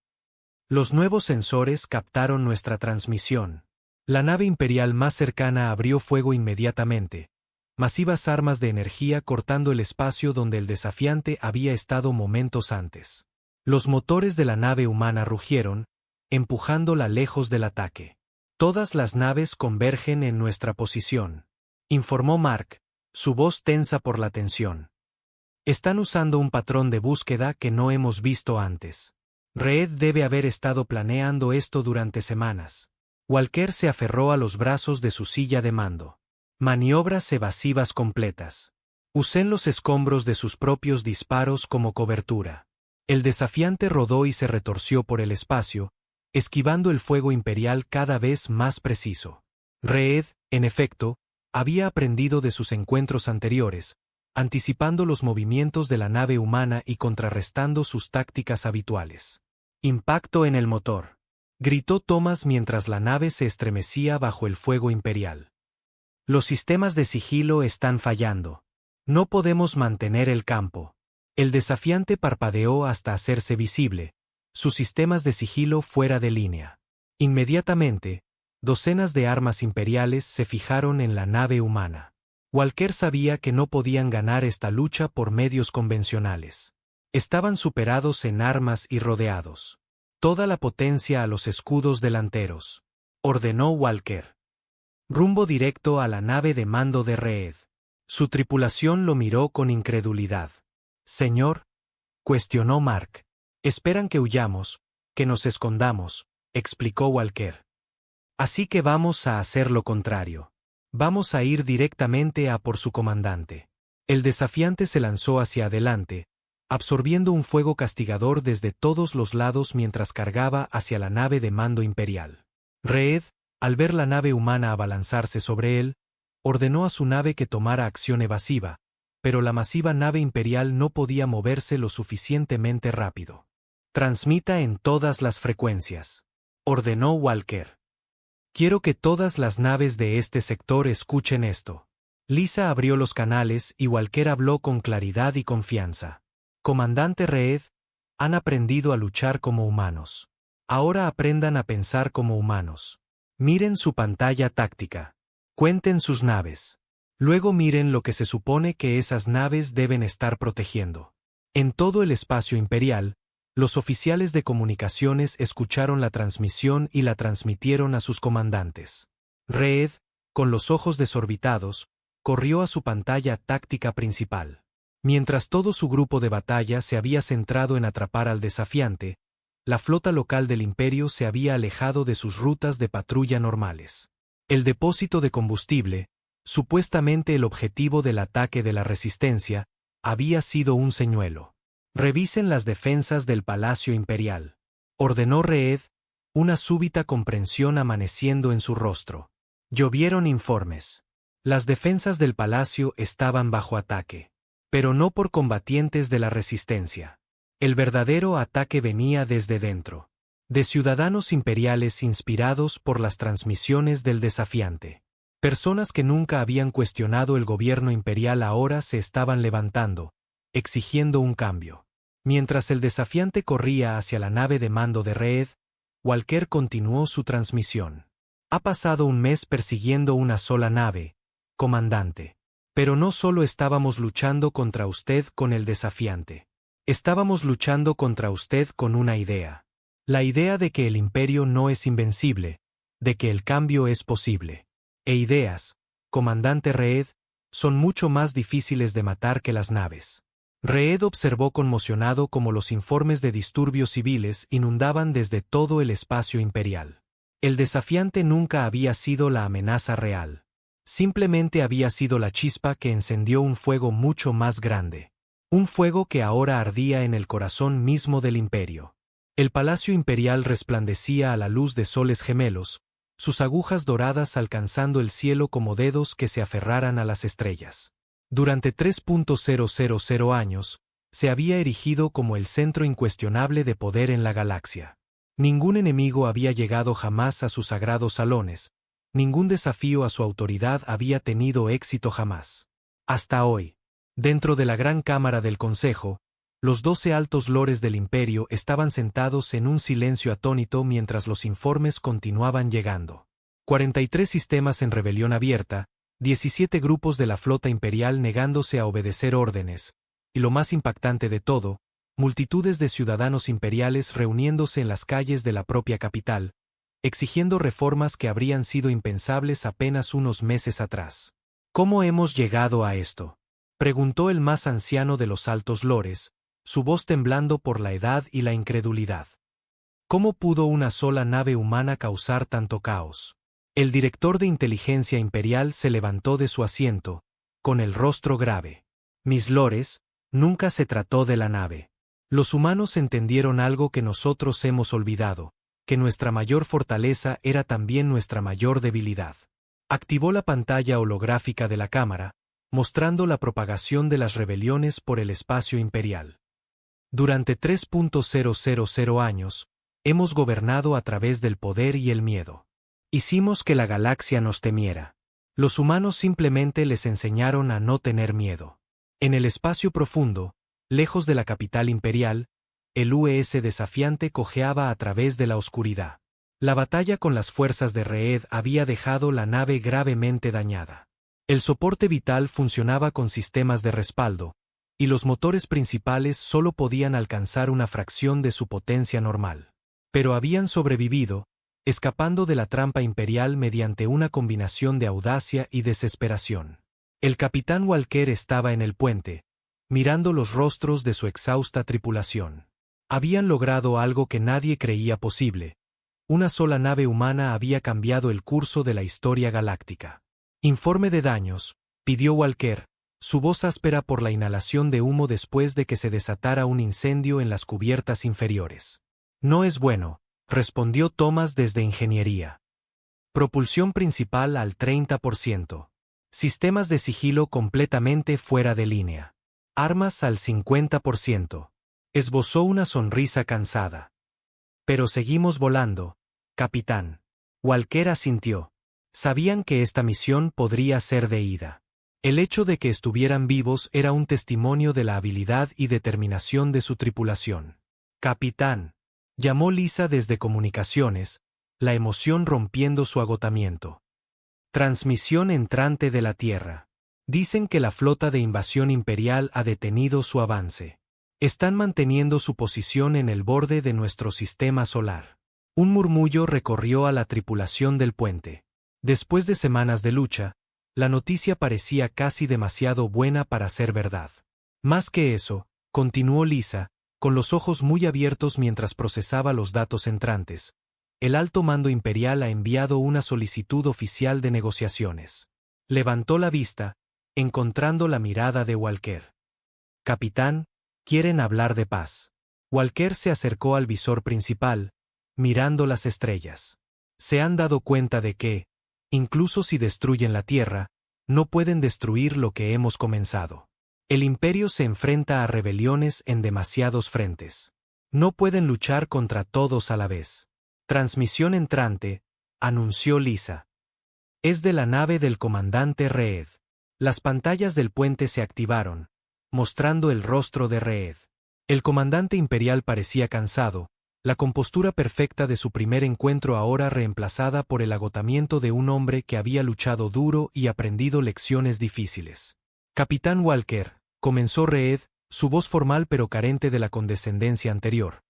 Speaker 1: Los nuevos sensores captaron nuestra transmisión. La nave imperial más cercana abrió fuego inmediatamente, masivas armas de energía cortando el espacio donde el desafiante había estado momentos antes. Los motores de la nave humana rugieron, empujándola lejos del ataque. Todas las naves convergen en nuestra posición, informó Mark, su voz tensa por la tensión. Están usando un patrón de búsqueda que no hemos visto antes. Reed debe haber estado planeando esto durante semanas. Walker se aferró a los brazos de su silla de mando. Maniobras evasivas completas. Usen los escombros de sus propios disparos como cobertura. El desafiante rodó y se retorció por el espacio, esquivando el fuego imperial cada vez más preciso. Reed, en efecto, había aprendido de sus encuentros anteriores, anticipando los movimientos de la nave humana y contrarrestando sus tácticas habituales. Impacto en el motor. Gritó Thomas mientras la nave se estremecía bajo el fuego imperial. Los sistemas de sigilo están fallando. No podemos mantener el campo. El desafiante parpadeó hasta hacerse visible, sus sistemas de sigilo fuera de línea. Inmediatamente, docenas de armas imperiales se fijaron en la nave humana. Walker sabía que no podían ganar esta lucha por medios convencionales. Estaban superados en armas y rodeados. Toda la potencia a los escudos delanteros, ordenó Walker. Rumbo directo a la nave de mando de Reed. Su tripulación lo miró con incredulidad. Señor, cuestionó Mark. Esperan que huyamos, que nos escondamos, explicó Walker. Así que vamos a hacer lo contrario. Vamos a ir directamente a por su comandante. El desafiante se lanzó hacia adelante, absorbiendo un fuego castigador desde todos los lados mientras cargaba hacia la nave de mando imperial. Reed, al ver la nave humana abalanzarse sobre él, ordenó a su nave que tomara acción evasiva, pero la masiva nave imperial no podía moverse lo suficientemente rápido. Transmita en todas las frecuencias, ordenó Walker. Quiero que todas las naves de este sector escuchen esto. Lisa abrió los canales y Walker habló con claridad y confianza. Comandante Reed, han aprendido a luchar como humanos. Ahora aprendan a pensar como humanos. Miren su pantalla táctica. Cuenten sus naves. Luego miren lo que se supone que esas naves deben estar protegiendo. En todo el espacio imperial, los oficiales de comunicaciones escucharon la transmisión y la transmitieron a sus comandantes. Reed, con los ojos desorbitados, corrió a su pantalla táctica principal. Mientras todo su grupo de batalla se había centrado en atrapar al desafiante, la flota local del Imperio se había alejado de sus rutas de patrulla normales. El depósito de combustible, supuestamente el objetivo del ataque de la Resistencia, había sido un señuelo. Revisen las defensas del Palacio Imperial, ordenó Reed, una súbita comprensión amaneciendo en su rostro. Llovieron informes. Las defensas del palacio estaban bajo ataque, pero no por combatientes de la Resistencia. El verdadero ataque venía desde dentro, de ciudadanos imperiales inspirados por las transmisiones del desafiante. Personas que nunca habían cuestionado el gobierno imperial ahora se estaban levantando, exigiendo un cambio. Mientras el desafiante corría hacia la nave de mando de Reed, Walker continuó su transmisión. Ha pasado un mes persiguiendo una sola nave, comandante. Pero no solo estábamos luchando contra usted con el desafiante. Estábamos luchando contra usted con una idea. La idea de que el imperio no es invencible, de que el cambio es posible. E ideas, comandante Reed, son mucho más difíciles de matar que las naves. Reed observó conmocionado cómo los informes de disturbios civiles inundaban desde todo el espacio imperial. El desafiante nunca había sido la amenaza real. Simplemente había sido la chispa que encendió un fuego mucho más grande. Un fuego que ahora ardía en el corazón mismo del imperio. El palacio imperial resplandecía a la luz de soles gemelos, sus agujas doradas alcanzando el cielo como dedos que se aferraran a las estrellas. Durante 3.000 años, se había erigido como el centro incuestionable de poder en la galaxia. Ningún enemigo había llegado jamás a sus sagrados salones, ningún desafío a su autoridad había tenido éxito jamás. Hasta hoy, dentro de la gran cámara del Consejo, los 12 altos lores del Imperio estaban sentados en un silencio atónito mientras los informes continuaban llegando. 43 sistemas en rebelión abierta, 17 grupos de la flota imperial negándose a obedecer órdenes, y lo más impactante de todo, multitudes de ciudadanos imperiales reuniéndose en las calles de la propia capital, exigiendo reformas que habrían sido impensables apenas unos meses atrás. ¿Cómo hemos llegado a esto?, preguntó el más anciano de los altos lores, su voz temblando por la edad y la incredulidad. ¿Cómo pudo una sola nave humana causar tanto caos? El director de inteligencia imperial se levantó de su asiento, con el rostro grave. Mis lores, nunca se trató de la nave. Los humanos entendieron algo que nosotros hemos olvidado, que nuestra mayor fortaleza era también nuestra mayor debilidad. Activó la pantalla holográfica de la cámara, mostrando la propagación de las rebeliones por el espacio imperial. Durante 3.000 años, hemos gobernado a través del poder y el miedo. Hicimos que la galaxia nos temiera. Los humanos simplemente les enseñaron a no tener miedo. En el espacio profundo, lejos de la capital imperial, el UES desafiante cojeaba a través de la oscuridad. La batalla con las fuerzas de Reed había dejado la nave gravemente dañada. El soporte vital funcionaba con sistemas de respaldo, y los motores principales solo podían alcanzar una fracción de su potencia normal. Pero habían sobrevivido, escapando de la trampa imperial mediante una combinación de audacia y desesperación. El capitán Walker estaba en el puente, mirando los rostros de su exhausta tripulación. Habían logrado algo que nadie creía posible. Una sola nave humana había cambiado el curso de la historia galáctica. Informe de daños, pidió Walker, su voz áspera por la inhalación de humo después de que se desatara un incendio en las cubiertas inferiores. No es bueno, respondió Thomas desde ingeniería. Propulsión principal al 30%. Sistemas de sigilo completamente fuera de línea. Armas al 50%. Esbozó una sonrisa cansada. Pero seguimos volando, capitán. Walker asintió. Sabían que esta misión podría ser de ida. El hecho de que estuvieran vivos era un testimonio de la habilidad y determinación de su tripulación. Capitán, llamó Lisa desde comunicaciones, la emoción rompiendo su agotamiento. Transmisión entrante de la Tierra. Dicen que la flota de invasión imperial ha detenido su avance. Están manteniendo su posición en el borde de nuestro sistema solar. Un murmullo recorrió a la tripulación del puente. Después de semanas de lucha, la noticia parecía casi demasiado buena para ser verdad. Más que eso, continuó Lisa, con los ojos muy abiertos mientras procesaba los datos entrantes, el alto mando imperial ha enviado una solicitud oficial de negociaciones. Levantó la vista, encontrando la mirada de Walker. Capitán, quieren hablar de paz. Walker se acercó al visor principal, mirando las estrellas. Se han dado cuenta de que, incluso si destruyen la Tierra, no pueden destruir lo que hemos comenzado. El Imperio se enfrenta a rebeliones en demasiados frentes. No pueden luchar contra todos a la vez. Transmisión entrante, anunció Lisa. Es de la nave del comandante Reed. Las pantallas del puente se activaron, mostrando el rostro de Reed. El comandante imperial parecía cansado, la compostura perfecta de su primer encuentro ahora reemplazada por el agotamiento de un hombre que había luchado duro y aprendido lecciones difíciles. Capitán Walker, comenzó Reed, su voz formal pero carente de la condescendencia anterior.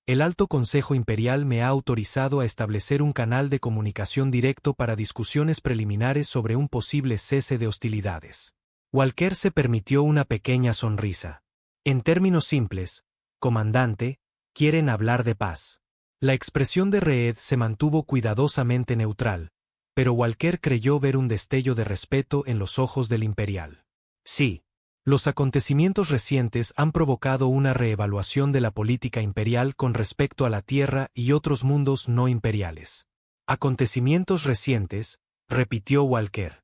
Speaker 1: El Alto Consejo Imperial me ha autorizado a establecer un canal de comunicación directo para discusiones preliminares sobre un posible cese de hostilidades. Walker se permitió una pequeña sonrisa. En términos simples, comandante, quieren hablar de paz. La expresión de Reed se mantuvo cuidadosamente neutral, pero Walker creyó ver un destello de respeto en los ojos del imperial. Sí. Los acontecimientos recientes han provocado una reevaluación de la política imperial con respecto a la Tierra y otros mundos no imperiales. Acontecimientos recientes, repitió Walker.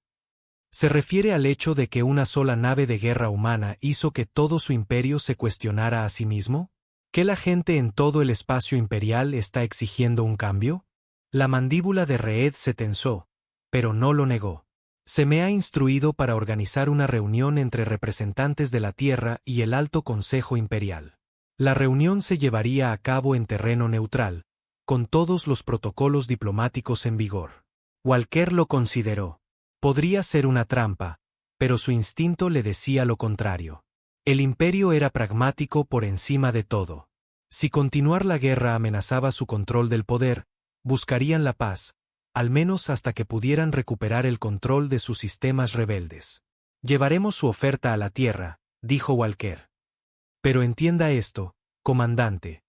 Speaker 1: Se refiere al hecho de que una sola nave de guerra humana hizo que todo su imperio se cuestionara a sí mismo. ¿Que la gente en todo el espacio imperial está exigiendo un cambio? La mandíbula de Reed se tensó, pero no lo negó. Se me ha instruido para organizar una reunión entre representantes de la Tierra y el Alto Consejo Imperial. La reunión se llevaría a cabo en terreno neutral, con todos los protocolos diplomáticos en vigor. Walker lo consideró. Podría ser una trampa, pero su instinto le decía lo contrario. El imperio era pragmático por encima de todo. Si continuar la guerra amenazaba su control del poder, buscarían la paz, al menos hasta que pudieran recuperar el control de sus sistemas rebeldes. Llevaremos su oferta a la Tierra, dijo Walker. Pero entienda esto, comandante.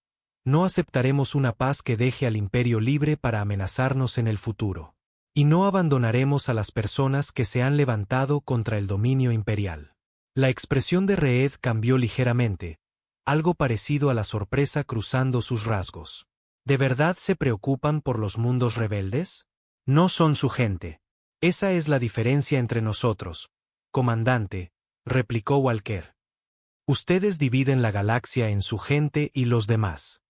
Speaker 1: No aceptaremos una paz que deje al Imperio libre para amenazarnos en el futuro. Y no abandonaremos a las personas que se han levantado contra el dominio imperial. La expresión de Reed cambió ligeramente, algo parecido a la sorpresa cruzando sus rasgos. ¿De verdad se preocupan por los mundos rebeldes? No son su gente. Esa es la diferencia entre nosotros, comandante, replicó Walker. Ustedes dividen la galaxia en su gente y los demás.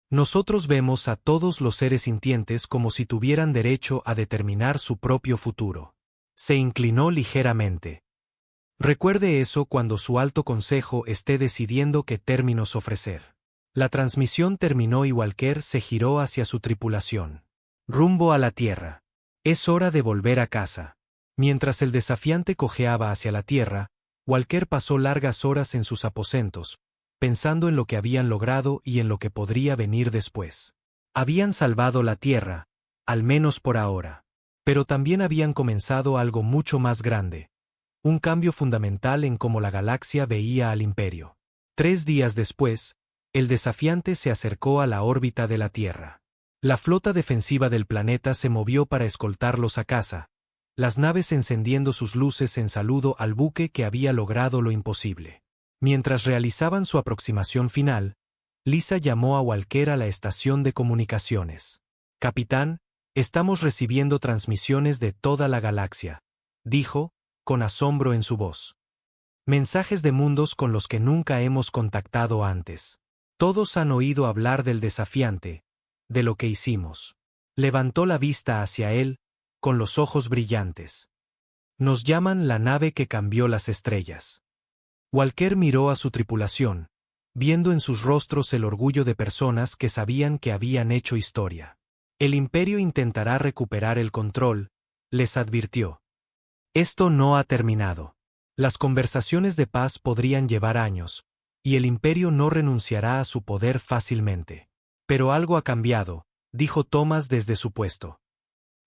Speaker 1: Nosotros vemos a todos los seres sintientes como si tuvieran derecho a determinar su propio futuro. Se inclinó ligeramente. Recuerde eso cuando su alto consejo esté decidiendo qué términos ofrecer. La transmisión terminó y Walker se giró hacia su tripulación. Rumbo a la Tierra. Es hora de volver a casa. Mientras el desafiante cojeaba hacia la Tierra, Walker pasó largas horas en sus aposentos, pensando en lo que habían logrado y en lo que podría venir después. Habían salvado la Tierra, al menos por ahora. Pero también habían comenzado algo mucho más grande. Un cambio fundamental en cómo la galaxia veía al Imperio. 3 días después, el desafiante se acercó a la órbita de la Tierra. La flota defensiva del planeta se movió para escoltarlos a casa, las naves encendiendo sus luces en saludo al buque que había logrado lo imposible. Mientras realizaban su aproximación final, Lisa llamó a Walker a la estación de comunicaciones. «Capitán, estamos recibiendo transmisiones de toda la galaxia», dijo, con asombro en su voz. «Mensajes de mundos con los que nunca hemos contactado antes. Todos han oído hablar del desafiante, de lo que hicimos». Levantó la vista hacia él, con los ojos brillantes. «Nos llaman la nave que cambió las estrellas». Walker miró a su tripulación, viendo en sus rostros el orgullo de personas que sabían que habían hecho historia. «El Imperio intentará recuperar el control», les advirtió. «Esto no ha terminado. Las conversaciones de paz podrían llevar años, y el Imperio no renunciará a su poder fácilmente. Pero algo ha cambiado», dijo Thomas desde su puesto.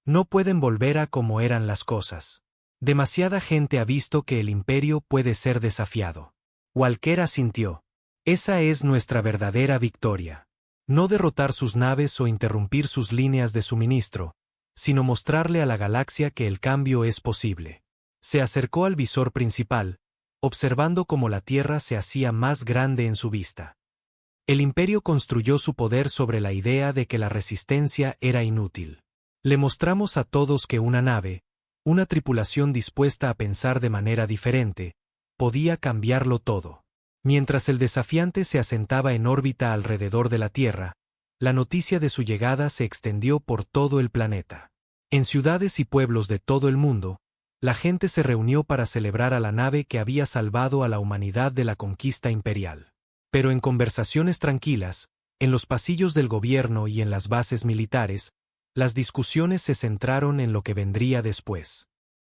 Speaker 1: «No pueden volver a como eran las cosas. Demasiada gente ha visto que el Imperio puede ser desafiado». Walker asintió. «Esa es nuestra verdadera victoria. No derrotar sus naves o interrumpir sus líneas de suministro, sino mostrarle a la galaxia que el cambio es posible». Se acercó al visor principal, observando cómo la Tierra se hacía más grande en su vista. El Imperio construyó su poder sobre la idea de que la resistencia era inútil. Le mostramos a todos que una nave, una tripulación dispuesta a pensar de manera diferente, podía cambiarlo todo. Mientras el desafiante se asentaba en órbita alrededor de la Tierra, la noticia de su llegada se extendió por todo el planeta. En ciudades y pueblos de todo el mundo, la gente se reunió para celebrar a la nave que había salvado a la humanidad de la conquista imperial. Pero en conversaciones tranquilas, en los pasillos del gobierno y en las bases militares, las discusiones se centraron en lo que vendría después.